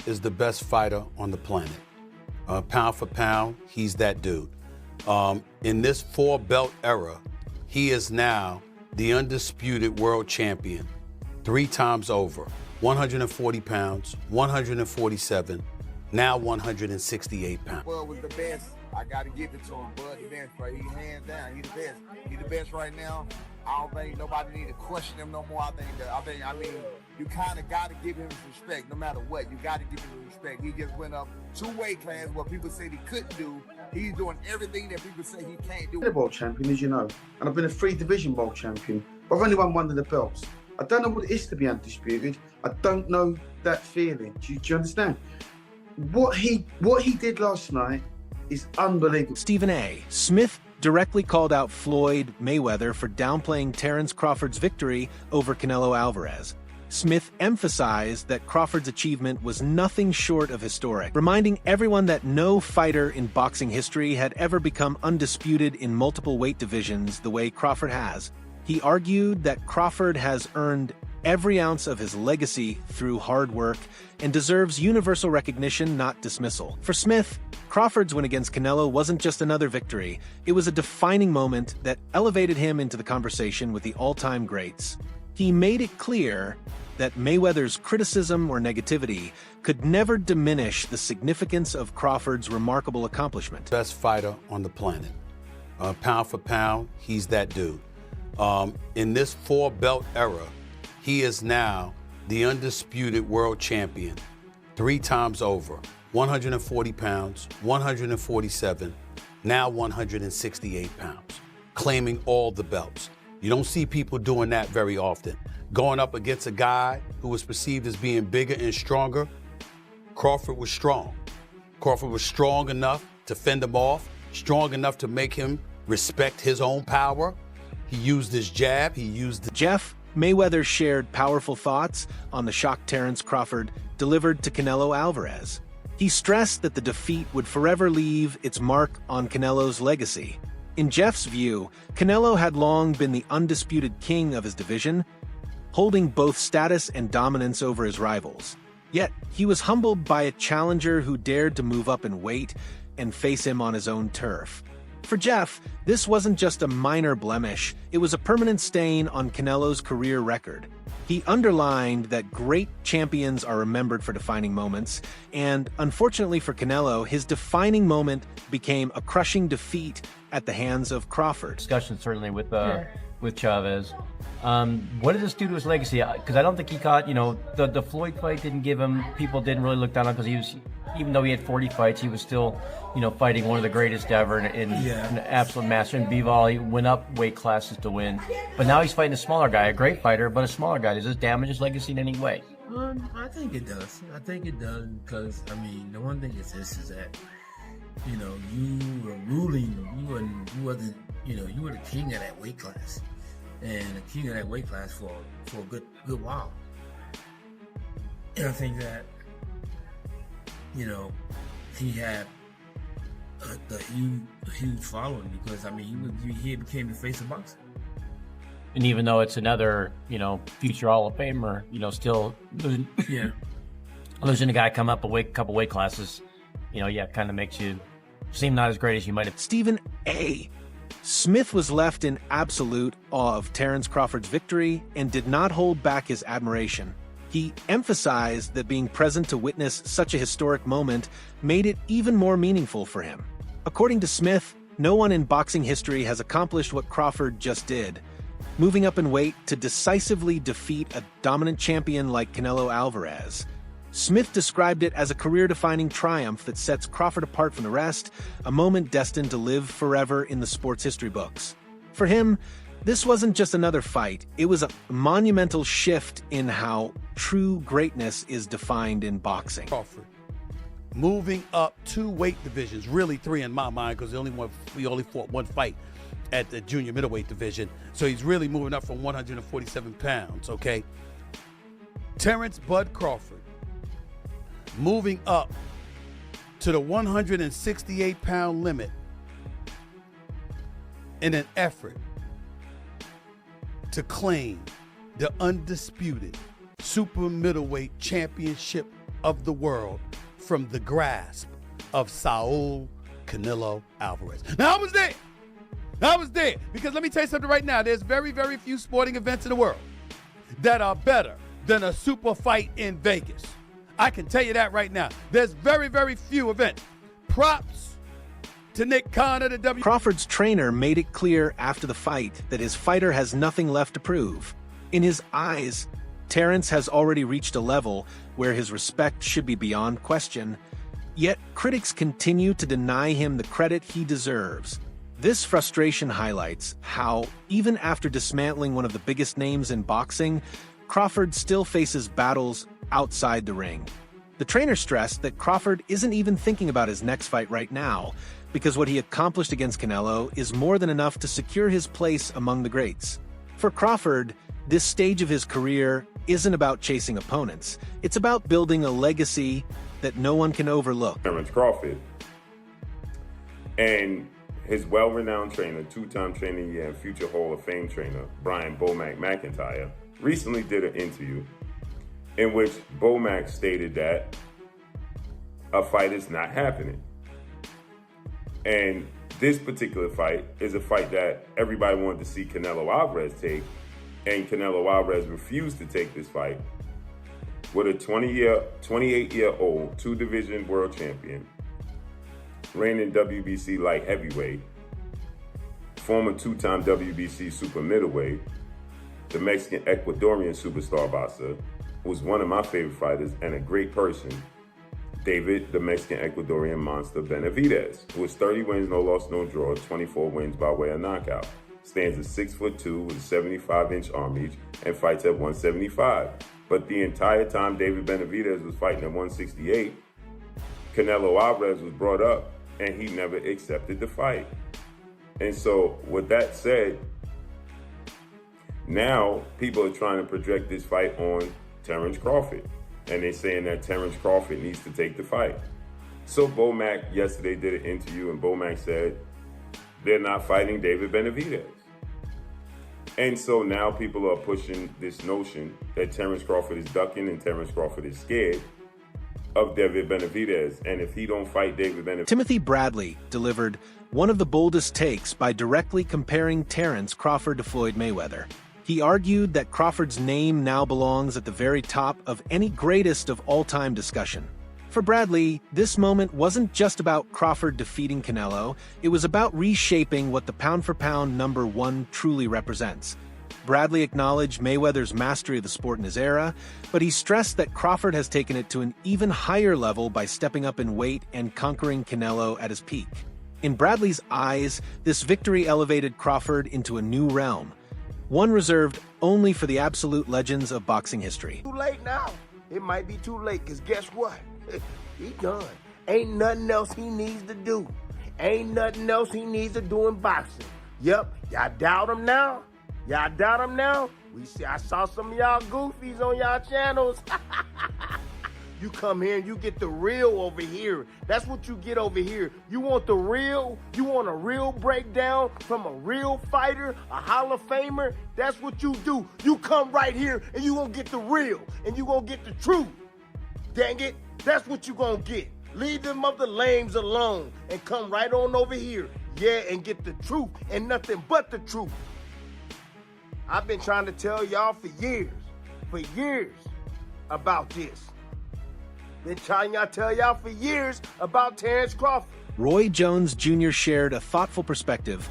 is the best fighter on the planet. Pound for pound, he's that dude. In this four-belt era, he is now the undisputed world champion 3 times over. 140 pounds, 147, now 168 pounds. Bud was the best. I got to give it to him. Bud the best, but he hands down. He the best. He the best right now. I don't think nobody need to question him no more. I mean, you kind of got to give him respect no matter what. You got to give him respect. He just went up 2 weight classes, what people said he couldn't do. He's doing everything that people say he can't do. I've been a world champion, as you know, and I've been a 3-division world champion. But I've only won 1 of the belts. I don't know what it is to be undisputed. I don't know that feeling. Do you understand? What he did last night is unbelievable. Stephen A. Smith directly called out Floyd Mayweather for downplaying Terence Crawford's victory over Canelo Alvarez. Smith emphasized that Crawford's achievement was nothing short of historic, reminding everyone that no fighter in boxing history had ever become undisputed in multiple weight divisions the way Crawford has. He argued that Crawford has earned every ounce of his legacy through hard work and deserves universal recognition, not dismissal. For Smith, Crawford's win against Canelo wasn't just another victory. It was a defining moment that elevated him into the conversation with the all-time greats. He made it clear that Mayweather's criticism or negativity could never diminish the significance of Crawford's remarkable accomplishment. Best fighter on the planet. Pound for pound, he's that dude. In this four-belt era, he is now the undisputed world champion 3 times over. 140 pounds, 147, now 168 pounds, claiming all the belts. You don't see people doing that very often. Going up against a guy who was perceived as being bigger and stronger, Crawford was strong. Crawford was strong enough to fend him off, strong enough to make him respect his own power. He used his jab, Jeff, Mayweather shared powerful thoughts on the shock Terence Crawford delivered to Canelo Alvarez. He stressed that the defeat would forever leave its mark on Canelo's legacy. In Jeff's view, Canelo had long been the undisputed king of his division, holding both status and dominance over his rivals. Yet, he was humbled by a challenger who dared to move up in weight and face him on his own turf. For Jeff, this wasn't just a minor blemish, it was a permanent stain on Canelo's career record. He underlined that great champions are remembered for defining moments, and unfortunately for Canelo, his defining moment became a crushing defeat at the hands of Crawford. Discussion certainly with Chavez. What does this do to his legacy? Because I don't think he caught, the Floyd fight didn't give him, people didn't really look down on, because he was, even though he had 40 fights, he was still, fighting one of the greatest ever in an absolute master. In Bivol, he went up weight classes to win. But now he's fighting a smaller guy, a great fighter, but a smaller guy. Does this damage his legacy in any way? I think it does. I think it does because, the one thing is this is that, you were ruling, you were the king of that weight class. And the king of that weight class for a good while. And I think that, he had a huge following because he became the face of boxing. And even though it's another, future Hall of Famer, still losing a guy come up a couple weight classes, kind of makes you seem not as great as you might have. Stephen A. Smith was left in absolute awe of Terence Crawford's victory and did not hold back his admiration. He emphasized that being present to witness such a historic moment made it even more meaningful for him. According to Smith, no one in boxing history has accomplished what Crawford just did, moving up in weight to decisively defeat a dominant champion like Canelo Alvarez. Smith described it as a career-defining triumph that sets Crawford apart from the rest, a moment destined to live forever in the sports history books. For him, this wasn't just another fight, it was a monumental shift in how true greatness is defined in boxing. Crawford, moving up 2 weight divisions, really 3 in my mind, because we only fought 1 fight at the junior middleweight division. So he's really moving up from 147 pounds, okay? Terence Bud Crawford, moving up to the 168-pound limit in an effort to claim the undisputed super middleweight championship of the world from the grasp of Saul Canelo Alvarez. Now, I was there. Because let me tell you something right now. There's very, very few sporting events in the world that are better than a super fight in Vegas. I can tell you that right now. There's very, very few events. Props to Nick Khan of the W. Crawford's trainer made it clear after the fight that his fighter has nothing left to prove. In his eyes, Terence has already reached a level where his respect should be beyond question, yet critics continue to deny him the credit he deserves. This frustration highlights how, even after dismantling one of the biggest names in boxing, Crawford still faces battles outside the ring. The trainer stressed that Crawford isn't even thinking about his next fight right now, because what he accomplished against Canelo is more than enough to secure his place among the greats. For Crawford, this stage of his career isn't about chasing opponents. It's about building a legacy that no one can overlook. Terence Crawford and his well-renowned trainer, two-time trainer of the year and future Hall of Fame trainer, Brian Bomac McIntyre, recently did an interview in which Bomac stated that a fight is not happening. And this particular fight is a fight that everybody wanted to see Canelo Alvarez take, and Canelo Alvarez refused to take this fight with a 28-year-old two-division world champion, reigning WBC light heavyweight, former two-time WBC super middleweight, the Mexican Ecuadorian superstar boxer, who's one of my favorite fighters and a great person, David, the Mexican Ecuadorian monster Benavidez, who has 30 wins, no loss, no draw, 24 wins by way of knockout. Stands at 6'2" with a 75-inch arm reach and fights at 175. But the entire time David Benavidez was fighting at 168, Canelo Alvarez was brought up and he never accepted the fight. And so with that said, now people are trying to project this fight on Terence Crawford. And they're saying that Terence Crawford needs to take the fight. So Bomac yesterday did an interview and Bomac said they're not fighting David Benavidez. And so now people are pushing this notion that Terence Crawford is ducking and Terence Crawford is scared of David Benavidez. And if he don't fight David Benavidez... Timothy Bradley delivered one of the boldest takes by directly comparing Terence Crawford to Floyd Mayweather. He argued that Crawford's name now belongs at the very top of any greatest of all-time discussion. For Bradley, this moment wasn't just about Crawford defeating Canelo, it was about reshaping what the pound-for-pound number one truly represents. Bradley acknowledged Mayweather's mastery of the sport in his era, but he stressed that Crawford has taken it to an even higher level by stepping up in weight and conquering Canelo at his peak. In Bradley's eyes, this victory elevated Crawford into a new realm, one reserved only for the absolute legends of boxing history. Too late now. It might be too late, because guess what? He done. Ain't nothing else he needs to do. Ain't nothing else he needs to do in boxing. Yep, y'all doubt him now? Y'all doubt him now? I saw some of y'all goofies on y'all channels. You come here and you get the real over here. That's what you get over here. You want the real? You want a real breakdown from a real fighter, a Hall of Famer? That's what you do. You come right here and you gonna get the real and you gonna get the truth. Dang it, that's what you gonna get. Leave them other lames alone and come right on over here. Yeah, and get the truth and nothing but the truth. I've been trying to tell y'all for years about this. Been trying to tell y'all for years about Terence Crawford. Roy Jones Jr. shared a thoughtful perspective,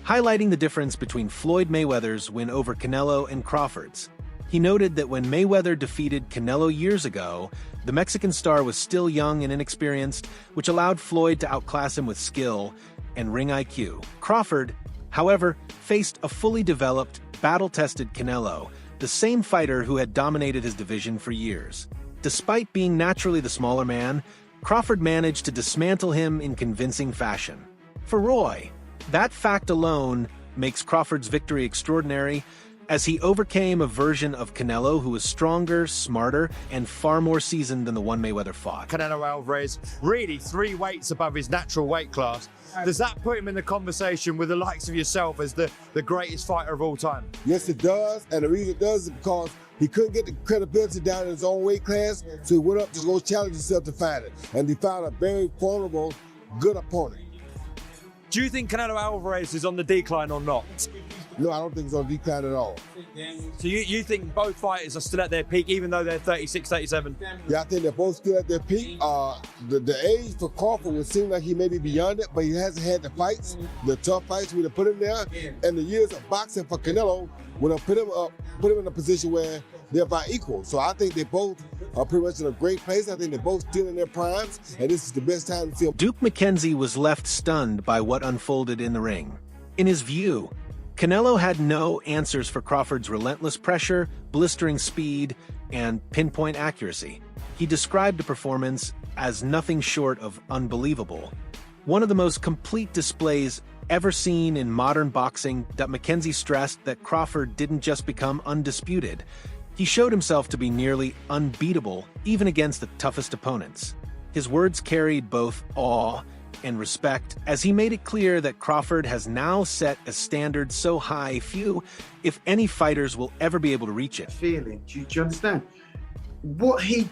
highlighting the difference between Floyd Mayweather's win over Canelo and Crawford's. He noted that when Mayweather defeated Canelo years ago, the Mexican star was still young and inexperienced, which allowed Floyd to outclass him with skill and ring IQ. Crawford, however, faced a fully developed, battle-tested Canelo, the same fighter who had dominated his division for years. Despite being naturally the smaller man, Crawford managed to dismantle him in convincing fashion. For Roy, that fact alone makes Crawford's victory extraordinary, as he overcame a version of Canelo who was stronger, smarter, and far more seasoned than the one Mayweather fought. Canelo Alvarez, really 3 weights above his natural weight class. Does that put him in the conversation with the likes of yourself as the greatest fighter of all time? Yes, it does. And the reason it does is because He couldn't get the credibility down in his own weight class, so he went up to go challenge himself to find it. And he found a very formidable, good opponent. Do you think Canelo Alvarez is on the decline or not? No, I don't think he's on decline at all. So you think both fighters are still at their peak, even though they're 36, 37? Yeah, I think they're both still at their peak. The age for Crawford would seem like he may be beyond it, but he hasn't had the fights, the tough fights would have put him there. And the years of boxing for Canelo would have put him in a position where they're about equal. So I think they both are pretty much in a great place. I think they're both still in their primes, and this is the best time to see them. Duke McKenzie was left stunned by what unfolded in the ring. In his view, Canelo had no answers for Crawford's relentless pressure, blistering speed, and pinpoint accuracy. He described the performance as nothing short of unbelievable. One of the most complete displays ever seen in modern boxing, that McKenzie stressed that Crawford didn't just become undisputed. He showed himself to be nearly unbeatable, even against the toughest opponents. His words carried both awe and respect, as he made it clear that Crawford has now set a standard so high few, if any, fighters will ever be able to reach it. Feeling, do you understand? What he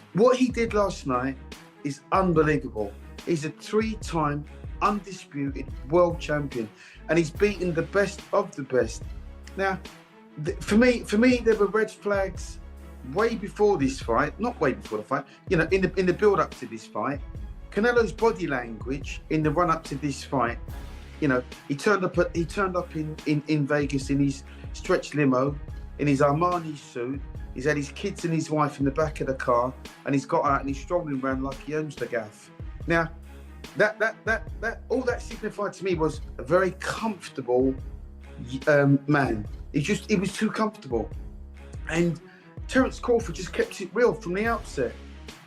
did last night is unbelievable. He's a 3-time undisputed world champion, and he's beaten the best of the best. Now, for me, there were red flags way before this fight, not way before the fight. You know, in the build-up to this fight. Canelo's body language in the run-up to this fight, you know, he turned up in Vegas in his stretch limo, in his Armani suit. He's had his kids and his wife in the back of the car, and he's got out and he's strolling around like he owns the gaff. Now, that all that signified to me was a very comfortable man. He was too comfortable, and Terence Crawford just kept it real from the outset.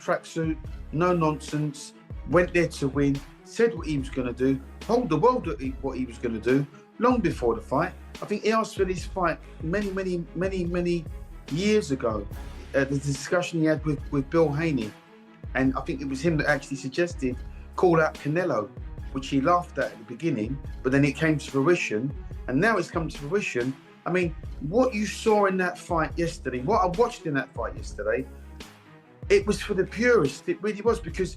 Tracksuit, no nonsense. Went there to win, said what he was going to do, told the world what he was going to do long before the fight. I think he asked for this fight many years ago. The discussion he had with Bill Haney, and I think it was him that actually suggested call out Canelo, which he laughed at the beginning, but then it came to fruition, and now it's come to fruition. I mean, what you saw in that fight yesterday, what I watched in that fight yesterday, it was for the purists. It really was, because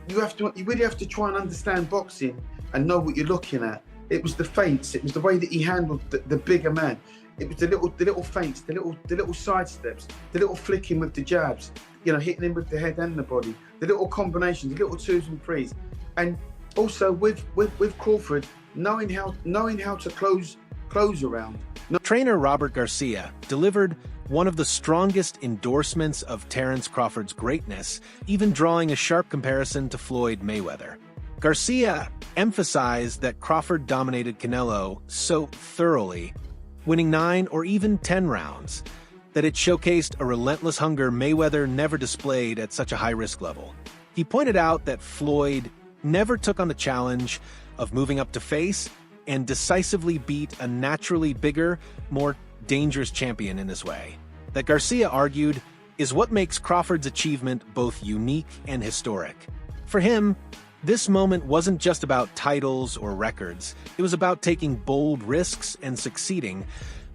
you really have to try and understand boxing and know what you're looking at. It was the feints. It was the way that he handled the bigger man. It was the little feints, the little side steps, the little flicking with the jabs. You know, hitting him with the head and the body. The little combinations, the little 2s and 3s, and also with Crawford knowing how to close around. Trainer Robert Garcia delivered one of the strongest endorsements of Terence Crawford's greatness, even drawing a sharp comparison to Floyd Mayweather. Garcia emphasized that Crawford dominated Canelo so thoroughly, winning 9 or even 10 rounds, that it showcased a relentless hunger Mayweather never displayed at such a high-risk level. He pointed out that Floyd never took on the challenge of moving up to face and decisively beat a naturally bigger, more dangerous champion in this way. That, Garcia argued, is what makes Crawford's achievement both unique and historic. For him, this moment wasn't just about titles or records. It was about taking bold risks and succeeding,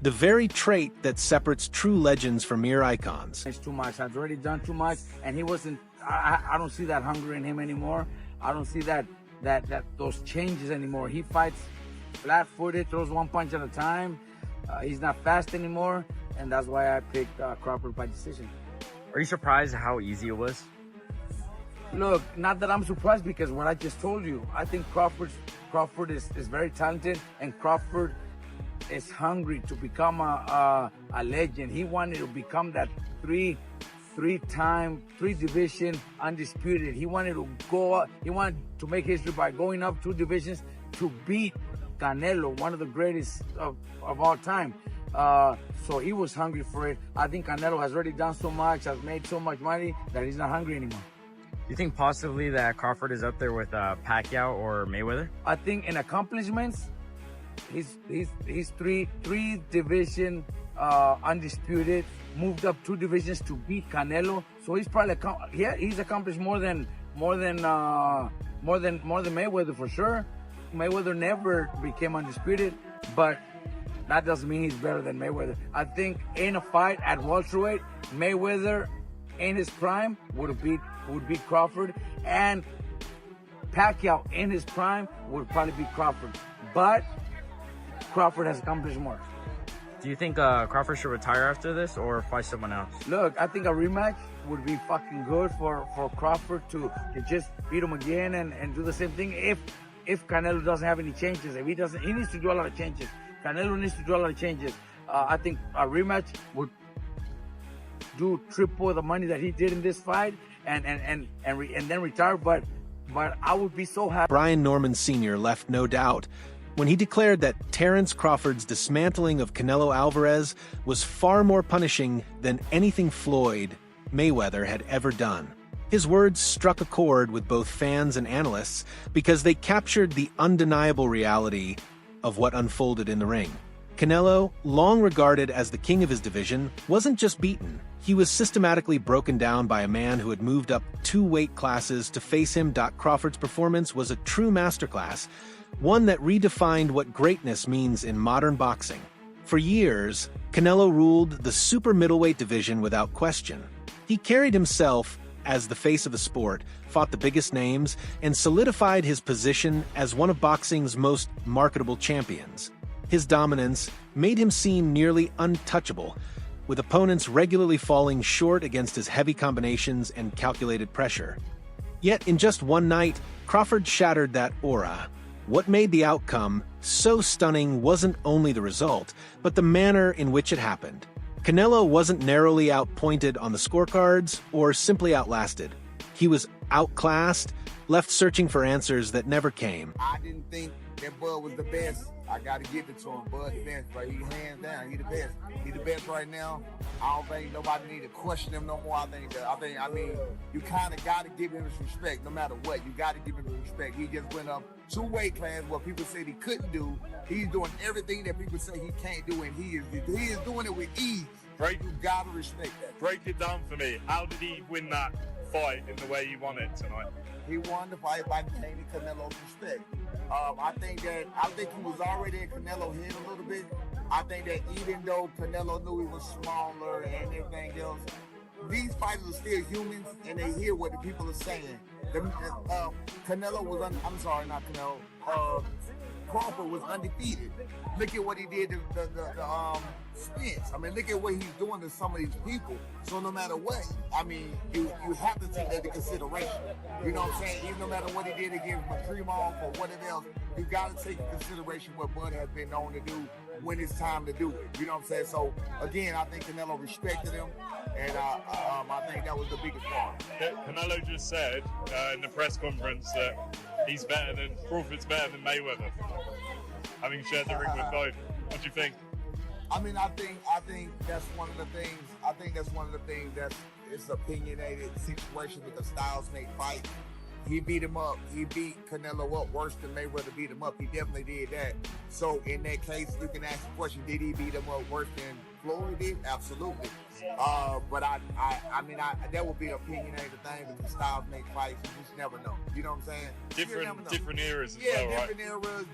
the very trait that separates true legends from mere icons. It's too much. I've already done too much, and he wasn't. I don't see that hunger in him anymore. I don't see those changes anymore. He fights flat-footed, throws one punch at a time. He's not fast anymore, and that's why I picked Crawford by decision. Are you surprised how easy it was? Look, not that I'm surprised, because what I just told you, I think Crawford is very talented, and Crawford is hungry to become a legend. He wanted to become that three-time, 3-division undisputed. He wanted to go up, he wanted to make history by going up 2 divisions to beat Canelo, one of the greatest of all time. So he was hungry for it. I think Canelo has already done so much, has made so much money, that he's not hungry anymore. Do you think possibly that Crawford is up there with Pacquiao or Mayweather? I think in accomplishments, he's 3-division undisputed, moved up 2 divisions to beat Canelo. So he's probably he's accomplished more than Mayweather for sure. Mayweather never became undisputed, but that doesn't mean he's better than Mayweather. I think in a fight at welterweight, Mayweather in his prime would beat Crawford, and Pacquiao in his prime would probably beat Crawford. But Crawford has accomplished more. Do you think Crawford should retire after this or fight someone else? Look, I think a rematch would be fucking good for Crawford to just beat him again and do the same thing if Canelo doesn't have any changes. If he doesn't, he needs to do a lot of changes. Canelo needs to do a lot of changes. I think a rematch would do triple the money that he did in this fight and then retire. But I would be so happy. Brian Norman Sr. left no doubt when he declared that Terence Crawford's dismantling of Canelo Alvarez was far more punishing than anything Floyd Mayweather had ever done. His words struck a chord with both fans and analysts because they captured the undeniable reality of what unfolded in the ring. Canelo, long regarded as the king of his division, wasn't just beaten. He was systematically broken down by a man who had moved up 2 weight classes to face him. Crawford's performance was a true masterclass, one that redefined what greatness means in modern boxing. For years, Canelo ruled the super middleweight division without question. He carried himself as the face of the sport, fought the biggest names, and solidified his position as one of boxing's most marketable champions. His dominance made him seem nearly untouchable, with opponents regularly falling short against his heavy combinations and calculated pressure. Yet in just one night, Crawford shattered that aura. What made the outcome so stunning wasn't only the result, but the manner in which it happened. Canelo wasn't narrowly outpointed on the scorecards or simply outlasted. He was outclassed, left searching for answers that never came. I didn't think that Bud was the best. I got to give it to him. Bud the best, right? He hands down. He the best. He the best right now. I don't think nobody need to question him no more. I mean, you kind of got to give him his respect no matter what. You got to give him his respect. He just went up 2 weight classes what people said he couldn't do. He's doing everything that people say he can't do, and he is doing it with ease. Break, you got to respect that. Break it down for me. How did he win that fight in the way you won it tonight? He won the fight by gaining Canelo's respect. I think he was already in Canelo's head a little bit. I think that even though Canelo knew he was smaller and everything else, these fighters are still humans and they hear what the people are saying. Canelo was Crawford was undefeated. Look at what he did to the Spence. I mean, look at what he's doing to some of these people. So no matter what, I mean, you have to take that into consideration. You know what I'm saying? Even no matter what he did against Makrimov or whatever else, you got to take into consideration what Bud has been known to do when it's time to do it. You know what I'm saying? So again, I think Canelo respected him, and I think that was the biggest part. Canelo just said in the press conference that Crawford's better than Mayweather, having shared the ring with both. What do you think? I mean, I think that's one of the things. I think that's one of the things that's it's opinionated situation with the Styles Nate fight. He beat him up. He beat Canelo up worse than Mayweather beat him up. He definitely did that. So in that case, you can ask the question: did he beat him up worse than Floyd did? Absolutely. But I mean, that would be an opinionated thing with the Styles Nate fights. You just never know. You know what I'm saying? Different eras as well, right? Different eras.